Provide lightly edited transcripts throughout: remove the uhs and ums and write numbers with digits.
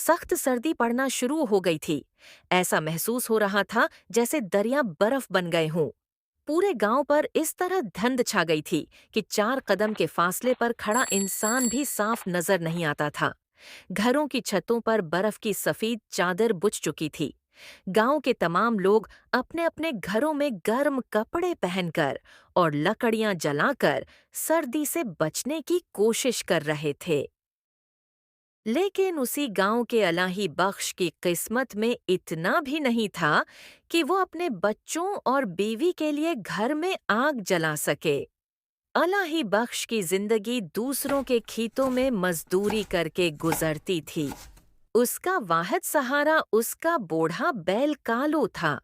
सख्त सर्दी पड़ना शुरू हो गई थी। ऐसा महसूस हो रहा था जैसे दरिया बर्फ बन गए हों। पूरे गांव पर इस तरह धुंध छा गई थी कि 4 कदम के फासले पर खड़ा इंसान भी साफ नजर नहीं आता था। घरों की छतों पर बर्फ की सफेद चादर बुछ चुकी थी। गांव के तमाम लोग अपने अपने घरों में गर्म कपड़े पहनकर और लकड़ियां जलाकर सर्दी से बचने की कोशिश कर रहे थे। लेकिन उसी गांव के अलाही बख्श की किस्मत में इतना भी नहीं था कि वो अपने बच्चों और बीवी के लिए घर में आग जला सके। अलाही बख्श की जिंदगी दूसरों के खेतों में मजदूरी करके गुजरती थी। उसका वाहिद सहारा उसका बूढ़ा बैल कालो था।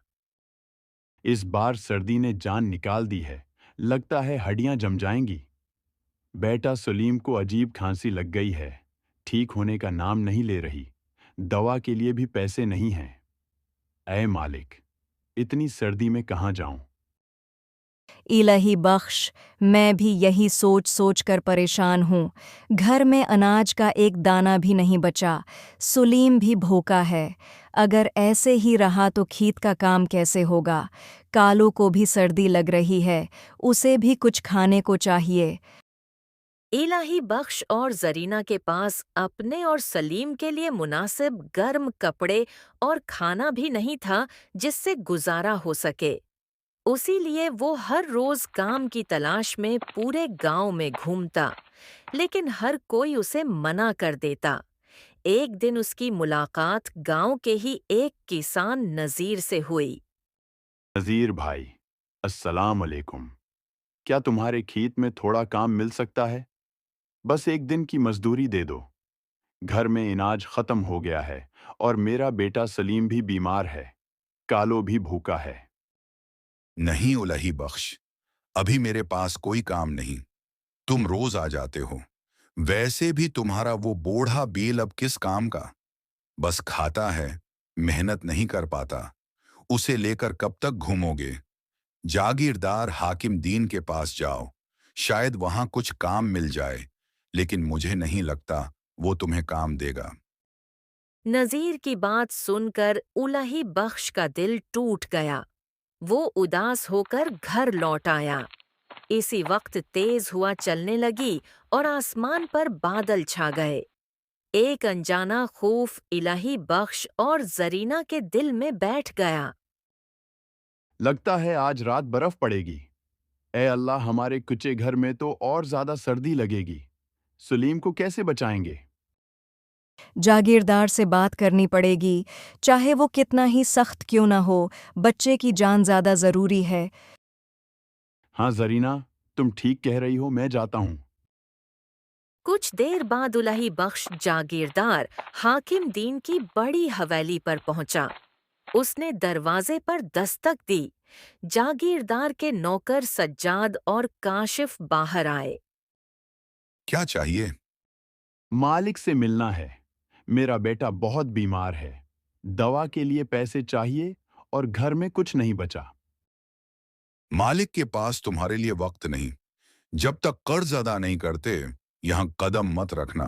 इस बार सर्दी ने जान निकाल दी है। लगता है हड्डियां जम जाएंगी। बेटा सलीम को अजीब खांसी लग गई है। ठीक होने का नाम नहीं ले रही। दवा के लिए भी पैसे नहीं हैं। ऐ मालिक, इतनी सर्दी में कहाँ जाऊं? इलाही बख्श, मैं भी यही सोच सोच कर परेशान हूँ। घर में अनाज का एक दाना भी नहीं बचा। सुलीम भी भूखा है। अगर ऐसे ही रहा तो खेत का काम कैसे होगा? कालू को भी सर्दी लग रही है, उसे भी कुछ खाने को चाहिए। इलाही बख्श और जरीना के पास अपने और सलीम के लिए मुनासिब गर्म कपड़े और खाना भी नहीं था जिससे गुजारा हो सके। उसी लिए वो हर रोज काम की तलाश में पूरे गांव में घूमता, लेकिन हर कोई उसे मना कर देता। एक दिन उसकी मुलाकात गांव के ही एक किसान नजीर से हुई। नज़ीर भाई, अस्सलाम अलैकुम। क्या तुम्हारे खेत में थोड़ा काम मिल सकता है? बस एक दिन की मजदूरी दे दो। घर में इनाज खत्म हो गया है और मेरा बेटा सलीम भी बीमार है। कालो भी भूखा है। नहीं उलही बख्श, अभी मेरे पास कोई काम नहीं। तुम रोज आ जाते हो। वैसे भी तुम्हारा वो बूढ़ा बेल अब किस काम का? बस खाता है, मेहनत नहीं कर पाता। उसे लेकर कब तक घूमोगे? जागीरदार हाकिम दीन के पास जाओ, शायद वहां कुछ काम मिल जाए, लेकिन मुझे नहीं लगता वो तुम्हें काम देगा। नजीर की बात सुनकर उलाही बख्श का दिल टूट गया। वो उदास होकर घर लौट आया। इसी वक्त तेज हुआ चलने लगी और आसमान पर बादल छा गए। एक अनजाना खौफ इलाही बख्श और जरीना के दिल में बैठ गया। लगता है आज रात बर्फ पड़ेगी। ए अल्लाह, हमारे कुचे घर में तो और ज्यादा सर्दी लगेगी। सलीम को कैसे बचाएंगे? जागीरदार से बात करनी पड़ेगी, चाहे वो कितना ही सख्त क्यों ना हो। बच्चे की जान ज़्यादा ज़रूरी है। हाँ जरीना, तुम ठीक कह रही हो, मैं जाता हूँ। कुछ देर बाद उलाही बख्श जागीरदार हाकिम दीन की बड़ी हवेली पर पहुंचा। उसने दरवाजे पर दस्तक दी। जागीरदार के नौकर सज्जाद और काशिफ बाहर आए। क्या चाहिए? मालिक से मिलना है। मेरा बेटा बहुत बीमार है। दवा के लिए पैसे चाहिए और घर में कुछ नहीं बचा। मालिक के पास तुम्हारे लिए वक्त नहीं। जब तक कर्ज अदा नहीं करते, यहां कदम मत रखना।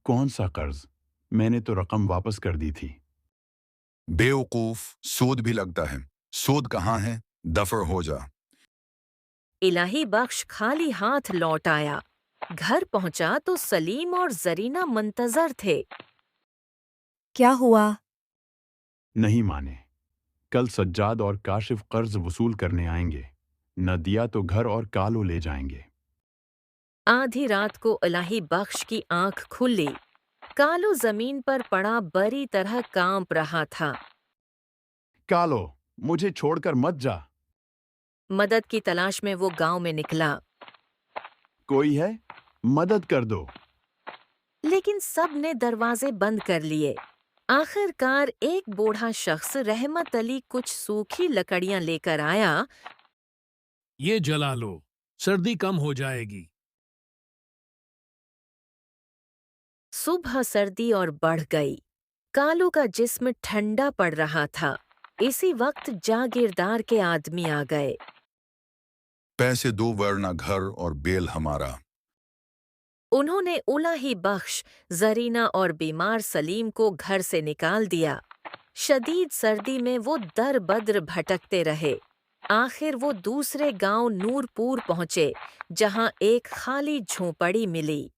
कौन सा कर्ज? मैंने तो रकम वापस कर दी थी। बेवकूफ, सूद भी लगता है। सूद कहाँ है? दफर हो जा। इलाही बख्श खाली हाथ लौट आया। घर पहुंचा तो सलीम और जरीना मुंतजर थे। क्या हुआ? नहीं माने। कल सज्जाद और काशिफ कर्ज वसूल करने आएंगे। न दिया तो घर और कालो ले जाएंगे। आधी रात को इलाही बख्श की आंख खुली। कालू जमीन पर पड़ा बरी तरह कांप रहा था। कालो, मुझे छोड़कर मत जा। मदद की तलाश में वो गांव में निकला, कोई है? मदद कर दो। लेकिन सब ने दरवाजे बंद कर लिए। आखिरकार एक बूढ़ा शख्स रहमत अली कुछ सूखी लकड़ियां लेकर आया। ये जला लो, सर्दी कम हो जाएगी। सुबह सर्दी और बढ़ गई। कालू का जिस्म ठंडा पड़ रहा था। इसी वक्त जागीरदार के आदमी आ गए। पैसे दो वरना घर और बेल हमारा। उन्होंने उलाही बख्श, जरीना और बीमार सलीम को घर से निकाल दिया। शदीद सर्दी में वो दर बद्र भटकते रहे। आखिर वो दूसरे गांव नूरपुर पहुंचे, जहां एक खाली झोंपड़ी मिली।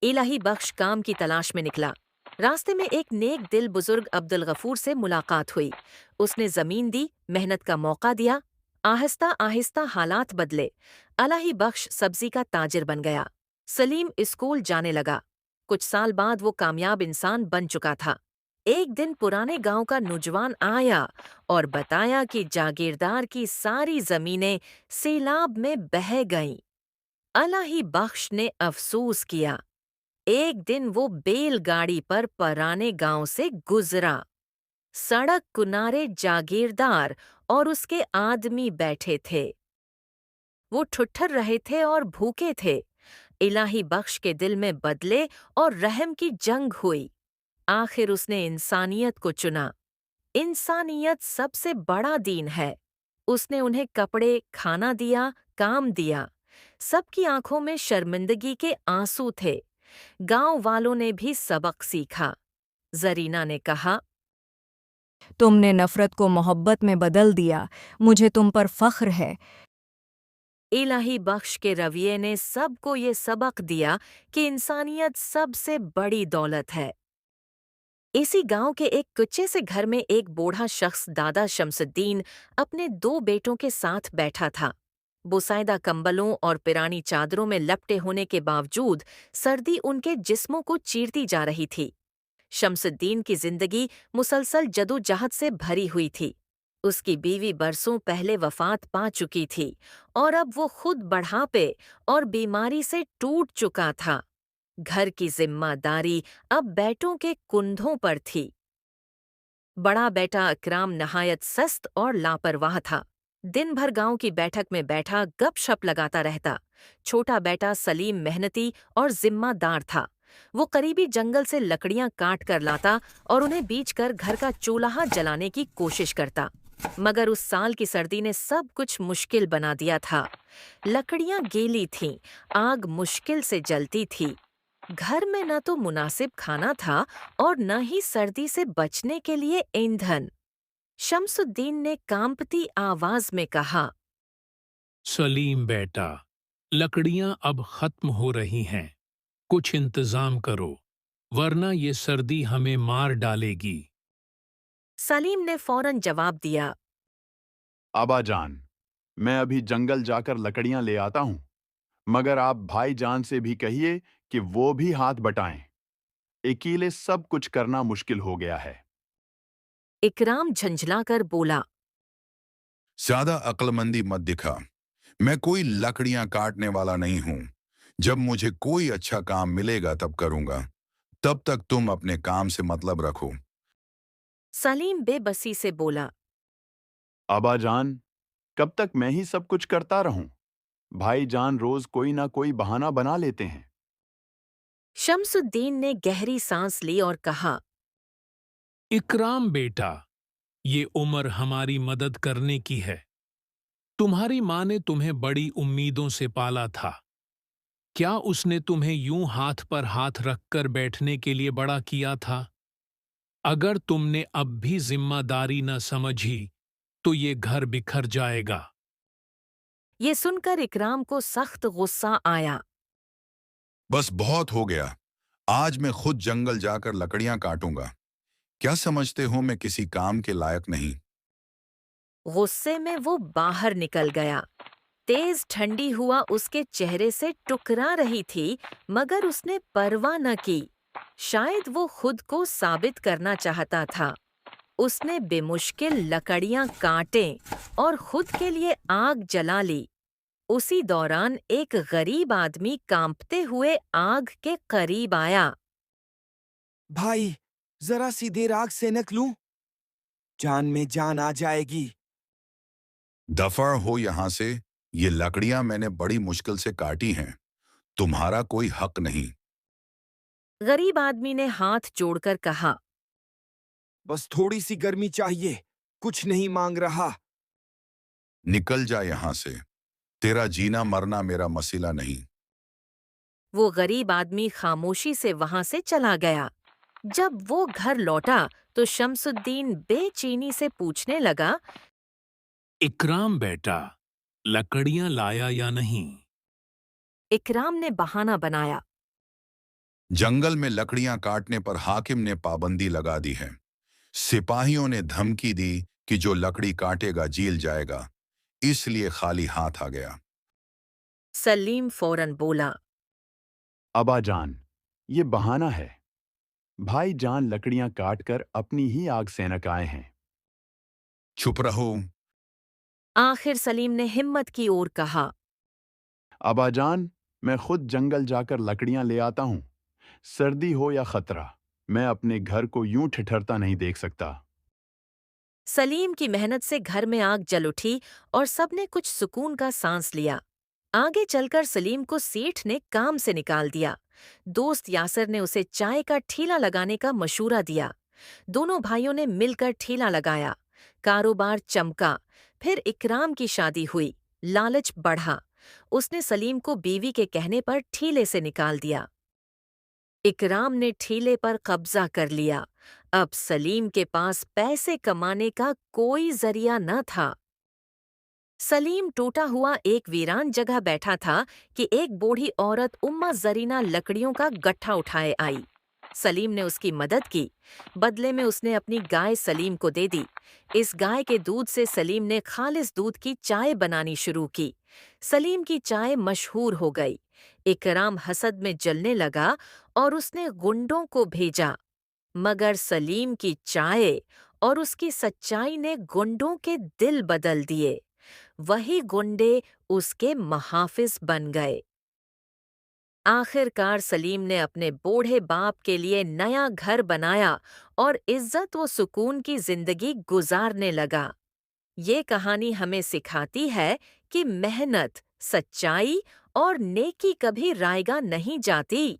इलाही बख्श काम की तलाश में निकला। रास्ते में एक नेक दिल बुजुर्ग अब्दुल गफूर से मुलाकात हुई। उसने जमीन दी, मेहनत का मौका दिया। आहिस्ता आहिस्ता हालात बदले। इलाही बख्श सब्जी का ताजिर बन गया। सलीम स्कूल जाने लगा। कुछ साल बाद वो कामयाब इंसान बन चुका था। एक दिन पुराने गांव का नौजवान आया और बताया कि जागीरदार की सारी जमीनें सैलाब में बह गईं। इलाही बख्श ने अफसोस किया। एक दिन वो बैलगाड़ी पर पुराने गांव से गुजरा। सड़क किनारे जागीरदार और उसके आदमी बैठे थे। वो ठुठर रहे थे और भूखे थे। इलाही बख्श के दिल में बदले और रहम की जंग हुई। आखिर उसने इंसानियत को चुना। इंसानियत सबसे बड़ा दीन है। उसने उन्हें कपड़े, खाना दिया, काम दिया। सबकी आंखों में शर्मिंदगी के आंसू थे। गांव वालों ने भी सबक सीखा। जरीना ने कहा, तुमने नफरत को मोहब्बत में बदल दिया। मुझे तुम पर फख्र है। इलाही बख्श के रवैये ने सबको ये सबक दिया कि इंसानियत सबसे बड़ी दौलत है। इसी गांव के एक कुच्चे से घर में एक बूढ़ा शख्स दादा शमसुद्दीन अपने 2 बेटों के साथ बैठा था। बोसाइदा कंबलों और पुरानी चादरों में लपटे होने के बावजूद सर्दी उनके जिस्मों को चीरती जा रही थी। शमसुद्दीन की जिंदगी मुसलसल जदोजहद से भरी हुई थी। उसकी बीवी बरसों पहले वफात पा चुकी थी और अब वो खुद बुढ़ापे और बीमारी से टूट चुका था। घर की जिम्मेदारी अब बेटों के कुंधों पर थी। बड़ा बेटा अकराम नहायत सस्त और लापरवाह था। दिन भर गांव की बैठक में बैठा गपशप लगाता रहता। छोटा बेटा सलीम मेहनती और जिम्मेदार था। वो करीबी जंगल से लकड़ियां काट कर लाता और उन्हें बीचकर घर का चूल्हा जलाने की कोशिश करता। मगर उस साल की सर्दी ने सब कुछ मुश्किल बना दिया था। लकड़ियां गीली थीं, आग मुश्किल से जलती थी। घर में न तो मुनासिब खाना था और न ही सर्दी से बचने के लिए ईंधन। शमसुद्दीन ने कांपती आवाज में कहा, सलीम बेटा, लकड़ियां अब खत्म हो रही हैं। कुछ इंतजाम करो, वरना ये सर्दी हमें मार डालेगी। सलीम ने फौरन जवाब दिया, अब्बाजान, मैं अभी जंगल जाकर लकड़ियां ले आता हूं, मगर आप भाईजान से भी कहिए कि वो भी हाथ बटाएं। अकेले सब कुछ करना मुश्किल हो गया है। इकराम झंझलाकर बोला, ज्यादा अक्लमंदी मत दिखा। मैं कोई लकड़ियां काटने वाला नहीं हूं। जब मुझे कोई अच्छा काम मिलेगा तब करूंगा। तब तक तुम अपने काम से मतलब रखो। सलीम बेबसी से बोला, अब्बाजान, कब तक मैं ही सब कुछ करता रहूं? भाईजान रोज कोई ना कोई बहाना बना लेते हैं। शमसुद्दीन ने गहरी सांस ली और कहा, इकराम बेटा, ये उम्र हमारी मदद करने की है। तुम्हारी माँ ने तुम्हें बड़ी उम्मीदों से पाला था। क्या उसने तुम्हें यूं हाथ पर हाथ रखकर बैठने के लिए बड़ा किया था? अगर तुमने अब भी जिम्मेदारी न समझी तो ये घर बिखर जाएगा। ये सुनकर इकराम को सख्त गुस्सा आया। बस बहुत हो गया। आज मैं खुद जंगल जाकर लकड़ियां काटूंगा। क्या समझते हो मैं किसी काम के लायक नहीं? गुस्से में वो बाहर निकल गया। तेज ठंडी हुआ उसके चेहरे से टुकरा रही थी, मगर उसने परवाह न की। शायद वो खुद को साबित करना चाहता था। उसने बेमुश्किल लकड़ियां काटें और खुद के लिए आग जला ली। उसी दौरान एक गरीब आदमी कांपते हुए आग के करीब आया। भाई, जरा सी देर आग से निकलूं? जान में जान आ जाएगी। दफा हो यहां से। ये लकड़ियां मैंने बड़ी मुश्किल से काटी हैं। तुम्हारा कोई हक नहीं। गरीब आदमी ने हाथ जोड़कर कहा, बस थोड़ी सी गर्मी चाहिए, कुछ नहीं मांग रहा। निकल जा यहां से। तेरा जीना मरना मेरा मसला नहीं। وہ غریب آدمی خاموشی سے وہاں سے چلا گیا۔ جب وہ گھر لوٹا تو شمس الدین بے چینی سے پوچھنے لگا، اکرام بیٹا، لکڑیاں لایا یا نہیں؟ اکرام نے بہانہ بنایا، جنگل میں لکڑیاں کاٹنے پر حاکم نے پابندی لگا دی ہے۔ سپاہیوں نے دھمکی دی کہ جو لکڑی کاٹے گا جیل جائے گا، اس لیے خالی ہاتھ آ گیا۔ سلیم فوراً بولا، ابا جان، یہ بہانہ ہے۔ بھائی جان لکڑیاں کاٹ کر اپنی ہی آگ سینک آئے ہیں۔ چھپ رہو۔ آخر سلیم نے ہمت کی اور کہا، ابا جان، میں خود جنگل جا کر لکڑیاں لے آتا ہوں۔ سردی ہو یا خطرہ، میں اپنے گھر کو یوں ٹھٹھرتا نہیں دیکھ سکتا۔ سلیم کی محنت سے گھر میں آگ جل اٹھی اور سب نے کچھ سکون کا سانس لیا۔ آگے چل کر سلیم کو سیٹھ نے کام سے نکال دیا۔ دوست یاسر نے اسے چائے کا ٹھیلا لگانے کا مشورہ دیا۔ دونوں بھائیوں نے مل کر ٹھیلا لگایا۔ کاروبار چمکا۔ پھر اکرام کی شادی ہوئی۔ لالچ بڑھا۔ اس نے سلیم کو بیوی کے کہنے پر ٹھیلے سے نکال دیا۔ اکرام نے ٹھیلے پر قبضہ کر لیا۔ اب سلیم کے پاس پیسے کمانے کا کوئی ذریعہ نہ تھا۔ سلیم ٹوٹا ہوا ایک ویران جگہ بیٹھا تھا کہ ایک بوڑھی عورت اماں زرینہ لکڑیوں کا گٹھا اٹھائے آئی۔ سلیم نے اس کی مدد کی۔ بدلے میں اس نے اپنی گائے سلیم کو دے دی۔ اس گائے کے دودھ سے سلیم نے خالص دودھ کی چائے بنانی شروع کی۔ سلیم کی چائے مشہور ہو گئی۔ اکرام حسد میں جلنے لگا اور اس نے گنڈوں کو بھیجا، مگر سلیم کی چائے اور اس کی سچائی نے گنڈوں کے دل بدل دیے۔ وہی گنڈے اس کے محافظ بن گئے۔ آخر کار سلیم نے اپنے بوڑھے باپ کے لیے نیا گھر بنایا اور عزت و سکون کی زندگی گزارنے لگا۔ یہ کہانی ہمیں سکھاتی ہے کہ محنت، سچائی اور نیکی کبھی رائیگاں نہیں جاتی۔